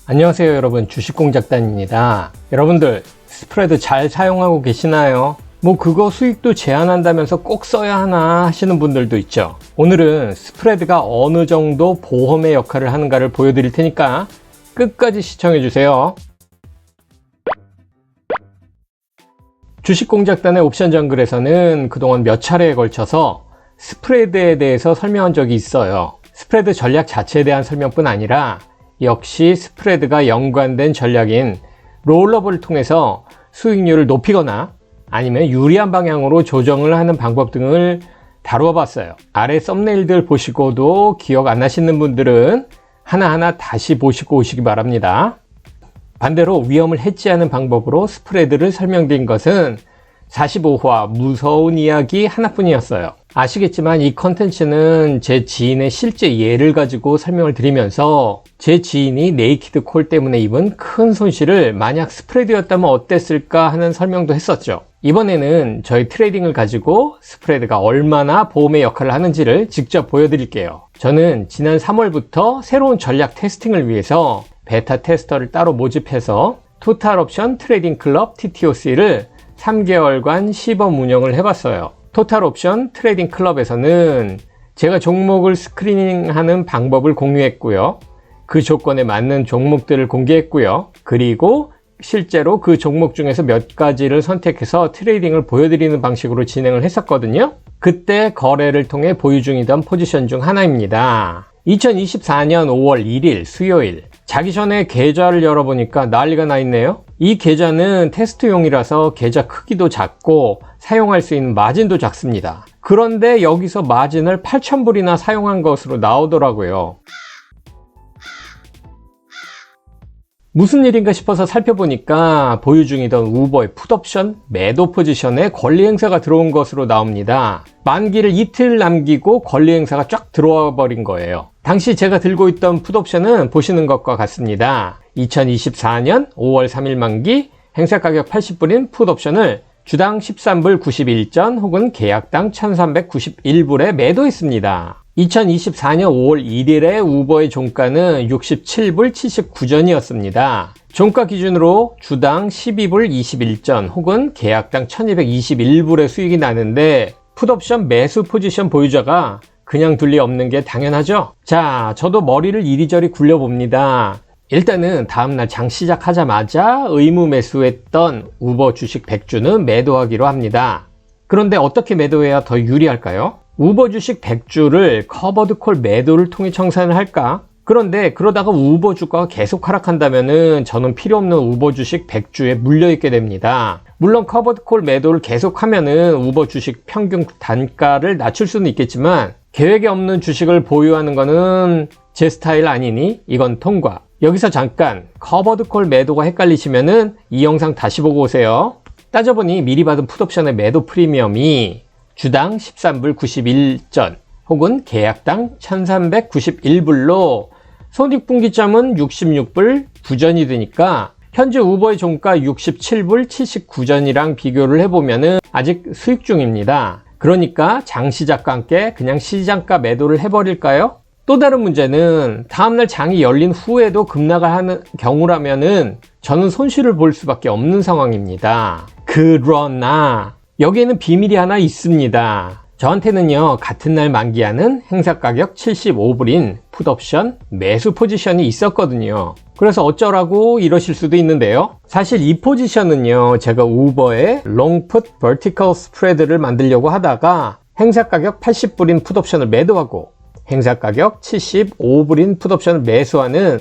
안녕하세요 여러분, 주식공작단입니다. 여러분들 스프레드 잘 사용하고 계시나요? 그거 수익도 제한한다면서 꼭 써야 하나 하시는 분들도 있죠. 오늘은 스프레드가 어느 정도 보험의 역할을 하는가를 보여드릴 테니까 끝까지 시청해 주세요. 주식공작단의 옵션 정글에서는 그동안 몇 차례에 걸쳐서 스프레드에 대해서 설명한 적이 있어요. 스프레드 전략 자체에 대한 설명뿐 아니라 역시 스프레드가 연관된 전략인 롤러블을 통해서 수익률을 높이거나 아니면 유리한 방향으로 조정을 하는 방법 등을 다루어 봤어요. 아래 썸네일들 보시고도 기억 안 나시는 분들은 하나하나 다시 보시고 오시기 바랍니다. 반대로 위험을 해지하는 방법으로 스프레드를 설명드린 것은 45화 무서운 이야기 하나뿐이었어요. 아시겠지만 이 컨텐츠는 제 지인의 실제 예를 가지고 설명을 드리면서 제 지인이 네이키드 콜 때문에 입은 큰 손실을 만약 스프레드였다면 어땠을까 하는 설명도 했었죠. 이번에는 저희 트레이딩을 가지고 스프레드가 얼마나 보험의 역할을 하는지를 직접 보여드릴게요. 저는 지난 3월부터 새로운 전략 테스팅을 위해서 베타 테스터를 따로 모집해서 토탈 옵션 트레이딩 클럽 TTOC를 3개월간 시범 운영을 해봤어요. 토탈 옵션 트레이딩 클럽에서는 제가 종목을 스크리닝하는 방법을 공유했고요. 그 조건에 맞는 종목들을 공개했고요. 그리고 실제로 그 종목 중에서 몇 가지를 선택해서 트레이딩을 보여드리는 방식으로 진행을 했었거든요. 그때 거래를 통해 보유 중이던 포지션 중 하나입니다. 2024년 5월 1일 수요일, 자기 전에 계좌를 열어보니까 난리가 나 있네요. 이 계좌는 테스트용이라서 계좌 크기도 작고 사용할 수 있는 마진도 작습니다. 그런데 여기서 마진을 8,000불이나 사용한 것으로 나오더라고요. 무슨 일인가 싶어서 살펴보니까 보유 중이던 우버의 풋옵션 매도 포지션에 권리 행사가 들어온 것으로 나옵니다. 만기를 이틀 남기고 권리 행사가 쫙 들어와 버린 거예요. 당시 제가 들고 있던 풋옵션은 보시는 것과 같습니다. 2024년 5월 3일 만기 행사 가격 80불인 풋옵션을 주당 13불 91전 혹은 계약당 1391불에 매도했습니다. 2024년 5월 1일에 우버의 종가는 67불 79전이었습니다. 종가 기준으로 주당 12불 21전 혹은 계약당 1221불의 수익이 나는데 풋옵션 매수 포지션 보유자가 그냥 둘 리 없는 게 당연하죠. 자, 저도 머리를 이리저리 굴려봅니다. 일단은 다음날 장 시작하자마자 의무 매수했던 우버 주식 100주는 매도하기로 합니다. 그런데 어떻게 매도해야 더 유리할까요? 우버 주식 100주를 커버드 콜 매도를 통해 청산을 할까? 그런데 그러다가 우버 주가가 계속 하락한다면은 저는 필요 없는 우버 주식 100주에 물려있게 됩니다. 물론 커버드 콜 매도를 계속하면은 우버 주식 평균 단가를 낮출 수는 있겠지만 계획에 없는 주식을 보유하는 거는 제 스타일 아니니 이건 통과. 여기서 잠깐 커버드 콜 매도가 헷갈리시면은 이 영상 다시 보고 오세요. 따져보니 미리 받은 풋옵션의 매도 프리미엄이 주당 13불 91전 혹은 계약당 1391불로 손익분기점은 66불 9전이 되니까 현재 우버의 종가 67불 79전이랑 비교를 해보면은 아직 수익 중입니다. 그러니까 장 시작과 함께 그냥 시장가 매도를 해버릴까요? 또 다른 문제는 다음날 장이 열린 후에도 급락을 하는 경우라면은 저는 손실을 볼 수밖에 없는 상황입니다. 그러나 여기에는 비밀이 하나 있습니다. 저한테는요, 같은 날 만기하는 행사 가격 75불인 풋옵션 매수 포지션이 있었거든요. 그래서 어쩌라고 이러실 수도 있는데요. 사실 이 포지션은요, 제가 우버의 롱풋 버티컬 스프레드를 만들려고 하다가 행사 가격 80불인 풋옵션을 매도하고 행사 가격 75불인 풋옵션을 매수하는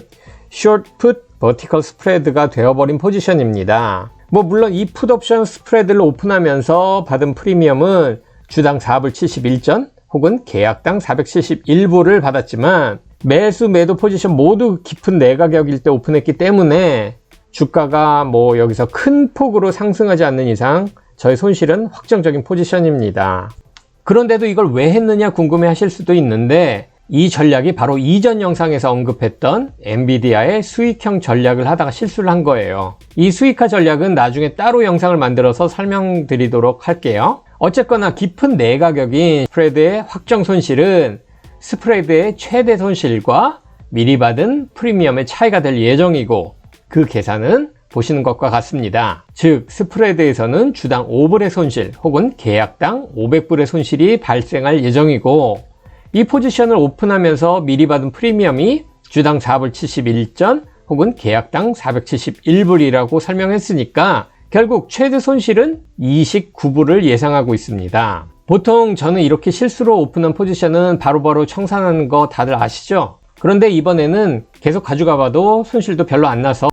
숏풋 버티컬 스프레드가 되어버린 포지션입니다. 물론 이 풋옵션 스프레드를 오픈하면서 받은 프리미엄은 주당 4불 71전 혹은 계약당 471불을 받았지만 매수 매도 포지션 모두 깊은 내가격일 때 오픈했기 때문에 주가가 여기서 큰 폭으로 상승하지 않는 이상 저의 손실은 확정적인 포지션입니다. 그런데도 이걸 왜 했느냐 궁금해 하실 수도 있는데 이 전략이 바로 이전 영상에서 언급했던 엔비디아의 수익형 전략을 하다가 실수를 한 거예요. 이 수익화 전략은 나중에 따로 영상을 만들어서 설명드리도록 할게요. 어쨌거나 깊은 내가격인 스프레드의 확정 손실은 스프레드의 최대 손실과 미리 받은 프리미엄의 차이가 될 예정이고, 그 계산은 보시는 것과 같습니다. 즉 스프레드에서는 주당 5불의 손실 혹은 계약당 500불의 손실이 발생할 예정이고, 이 포지션을 오픈하면서 미리 받은 프리미엄이 주당 4불 71전 혹은 계약당 471불이라고 설명했으니까 결국 최대 손실은 29불을 예상하고 있습니다. 보통 저는 이렇게 실수로 오픈한 포지션은 바로바로 청산하는 거 다들 아시죠? 그런데 이번에는 계속 가져가 봐도 손실도 별로 안 나서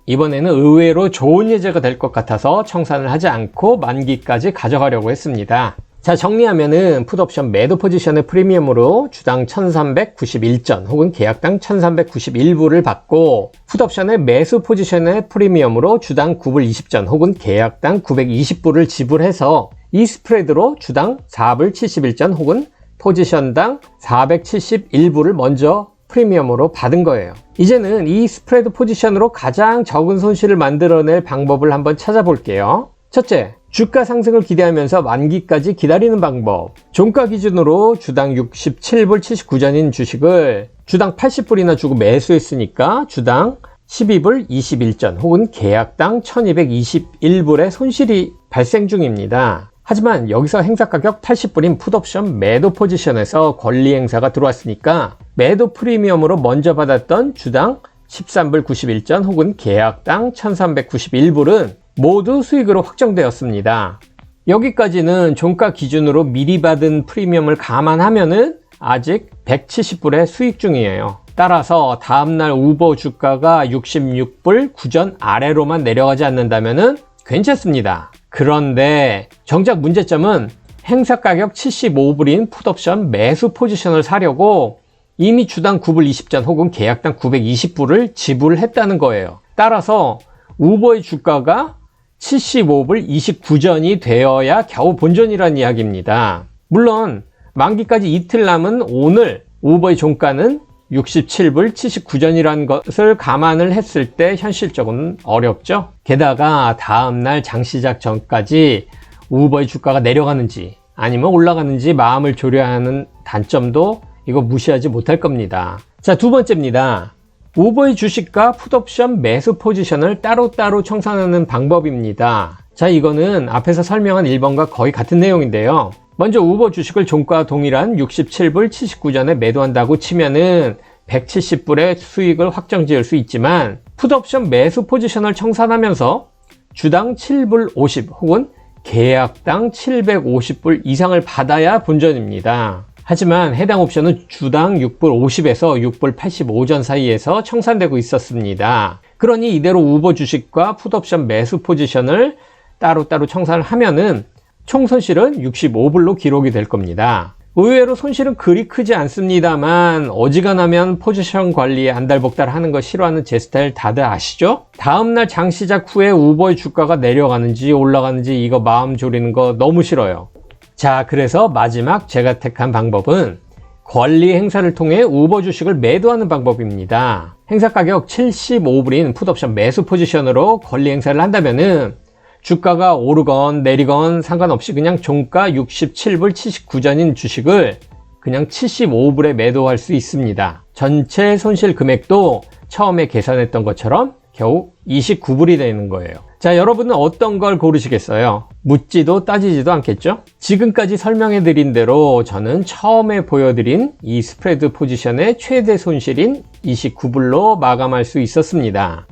이번에는 의외로 좋은 예제가 될 것 같아서 청산을 하지 않고 만기까지 가져가려고 했습니다. 자, 정리하면은 풋옵션 매도 포지션의 프리미엄으로 주당 1391전 혹은 계약당 1391불을 받고, 풋옵션의 매수 포지션의 프리미엄으로 주당 9불 20전 혹은 계약당 920불을 지불해서 이 스프레드로 주당 4불 71전 혹은 포지션당 471불을 먼저 프리미엄으로 받은 거예요. 이제는 이 스프레드 포지션으로 가장 적은 손실을 만들어낼 방법을 한번 찾아볼게요. 첫째, 주가 상승을 기대하면서 만기까지 기다리는 방법. 종가 기준으로 주당 67불 79전인 주식을 주당 80불이나 주고 매수했으니까 주당 12불 21전 혹은 계약당 1221불의 손실이 발생 중입니다. 하지만 여기서 행사가격 80불인 풋옵션 매도 포지션에서 권리 행사가 들어왔으니까 매도 프리미엄으로 먼저 받았던 주당 13불 91전 혹은 계약당 1391불은 모두 수익으로 확정되었습니다. 여기까지는 종가 기준으로 미리 받은 프리미엄을 감안하면은 아직 170불의 수익 중이에요. 따라서 다음날 우버 주가가 66불 9전 아래로만 내려가지 않는다면은 괜찮습니다. 그런데 정작 문제점은 행사 가격 75불인 풋옵션 매수 포지션을 사려고 이미 주당 9불 20전 혹은 계약당 920불을 지불했다는 거예요. 따라서 우버의 주가가 75불 29전이 되어야 겨우 본전이라는 이야기입니다. 물론 만기까지 이틀 남은 오늘 우버의 종가는 67불 79전이라는 것을 감안을 했을 때 현실적으로는 어렵죠. 게다가 다음날 장시작 전까지 우버의 주가가 내려가는지 아니면 올라가는지 마음을 졸여야 하는 단점도 이거 무시하지 못할 겁니다. 자, 두 번째입니다. 우버의 주식과 풋옵션 매수 포지션을 따로따로 청산하는 방법입니다. 자, 이거는 앞에서 설명한 1번과 거의 같은 내용인데요. 먼저 우버 주식을 종가와 동일한 67불 79전에 매도한다고 치면은 170불의 수익을 확정 지을 수 있지만, 풋옵션 매수 포지션을 청산하면서 주당 7불 50 혹은 계약당 750불 이상을 받아야 본전입니다. 하지만 해당 옵션은 주당 6불 50에서 6불 85전 사이에서 청산되고 있었습니다. 그러니 이대로 우버 주식과 풋옵션 매수 포지션을 따로따로 청산을 하면은 총 손실은 65불로 기록이 될 겁니다. 의외로 손실은 그리 크지 않습니다만 어지간하면 포지션 관리에 안달복달 하는 거 싫어하는 제 스타일 다들 아시죠? 다음날 장 시작 후에 우버의 주가가 내려가는지 올라가는지 이거 마음 졸이는 거 너무 싫어요. 자, 그래서 마지막 제가 택한 방법은 권리 행사를 통해 우버 주식을 매도하는 방법입니다. 행사 가격 75불인 풋옵션 매수 포지션으로 권리 행사를 한다면은 주가가 오르건 내리건 상관없이 그냥 종가 67불 79전인 주식을 그냥 75불에 매도할 수 있습니다. 전체 손실 금액도 처음에 계산했던 것처럼 겨우 29불이 되는 거예요. 자, 여러분은 어떤 걸 고르시겠어요? 묻지도 따지지도 않겠죠? 지금까지 설명해 드린 대로 저는 처음에 보여드린 이 스프레드 포지션의 최대 손실인 29불로 마감할 수 있었습니다.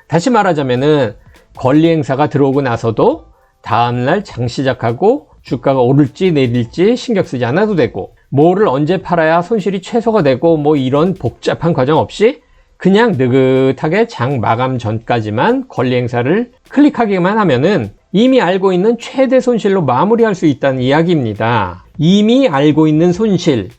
다시 말하자면은 권리 행사가 들어오고 나서도 다음날 장 시작하고 주가가 오를지 내릴지 신경 쓰지 않아도 되고, 뭐를 언제 팔아야 손실이 최소가 되고 뭐 이런 복잡한 과정 없이 그냥 느긋하게 장 마감 전까지만 권리 행사를 클릭하기만 하면은 이미 알고 있는 최대 손실로 마무리할 수 있다는 이야기입니다. 이미 알고 있는 손실,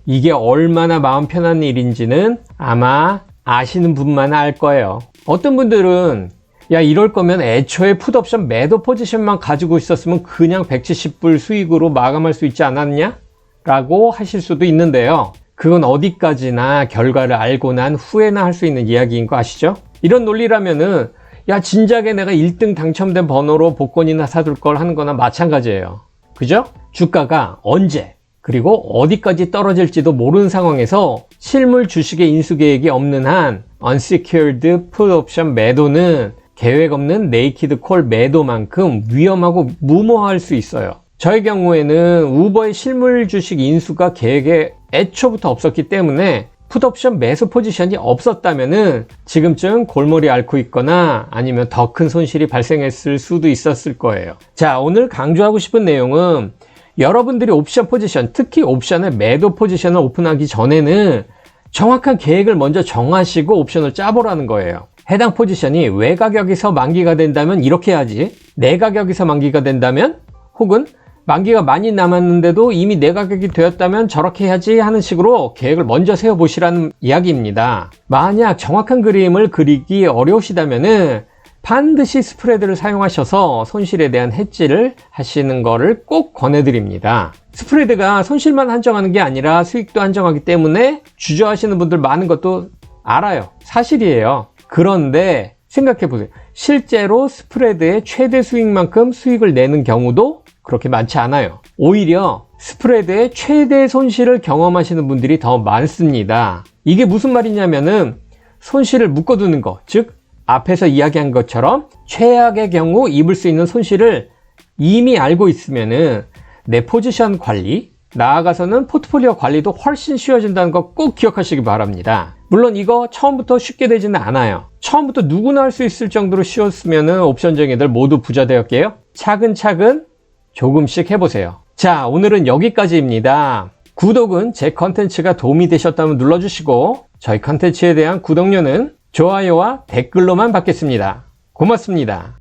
이게 얼마나 마음 편한 일인지는 아마 아시는 분만 알 거예요. 어떤 분들은 야, 이럴 거면 애초에 풋옵션 매도 포지션만 가지고 있었으면 그냥 170불 수익으로 마감할 수 있지 않았냐? 라고 하실 수도 있는데요. 그건 어디까지나 결과를 알고 난 후에나 할 수 있는 이야기인 거 아시죠? 이런 논리라면은 야 진작에 내가 1등 당첨된 번호로 복권이나 사둘 걸 하는 거나 마찬가지예요. 그죠? 주가가 언제 그리고 어디까지 떨어질지도 모르는 상황에서 실물 주식의 인수 계획이 없는 한 unsecured put option 매도는 계획 없는 네이키드 콜 매도만큼 위험하고 무모할 수 있어요. 저의 경우에는 우버의 실물 주식 인수가 계획에 애초부터 없었기 때문에 풋옵션 매수 포지션이 없었다면은 지금쯤 골머리 앓고 있거나 아니면 더 큰 손실이 발생했을 수도 있었을 거예요. 자, 오늘 강조하고 싶은 내용은 여러분들이 옵션 포지션, 특히 옵션의 매도 포지션을 오픈하기 전에는 정확한 계획을 먼저 정하시고 옵션을 짜보라는 거예요. 해당 포지션이 외 가격에서 만기가 된다면 이렇게 해야지, 내 가격에서 만기가 된다면, 혹은 만기가 많이 남았는데도 이미 내 가격이 되었다면 저렇게 해야지 하는 식으로 계획을 먼저 세워보시라는 이야기입니다. 만약 정확한 그림을 그리기 어려우시다면은 반드시 스프레드를 사용하셔서 손실에 대한 해지를 하시는 거를 꼭 권해드립니다. 스프레드가 손실만 한정하는 게 아니라 수익도 한정하기 때문에 주저하시는 분들 많은 것도 알아요. 사실이에요. 그런데 생각해보세요. 실제로 스프레드의 최대 수익만큼 수익을 내는 경우도 그렇게 많지 않아요. 오히려 스프레드의 최대 손실을 경험하시는 분들이 더 많습니다. 이게 무슨 말이냐면은 손실을 묶어두는 거, 즉 앞에서 이야기한 것처럼 최악의 경우 입을 수 있는 손실을 이미 알고 있으면은 내 포지션 관리, 나아가서는 포트폴리오 관리도 훨씬 쉬워진다는 거 꼭 기억하시기 바랍니다. 물론 이거 처음부터 쉽게 되지는 않아요. 처음부터 누구나 할 수 있을 정도로 쉬웠으면은 옵션쟁이들 모두 부자 되었게요. 차근차근 조금씩 해보세요. 자, 오늘은 여기까지입니다. 구독은 제 컨텐츠가 도움이 되셨다면 눌러주시고 저희 컨텐츠에 대한 구독료는 좋아요와 댓글로만 받겠습니다. 고맙습니다.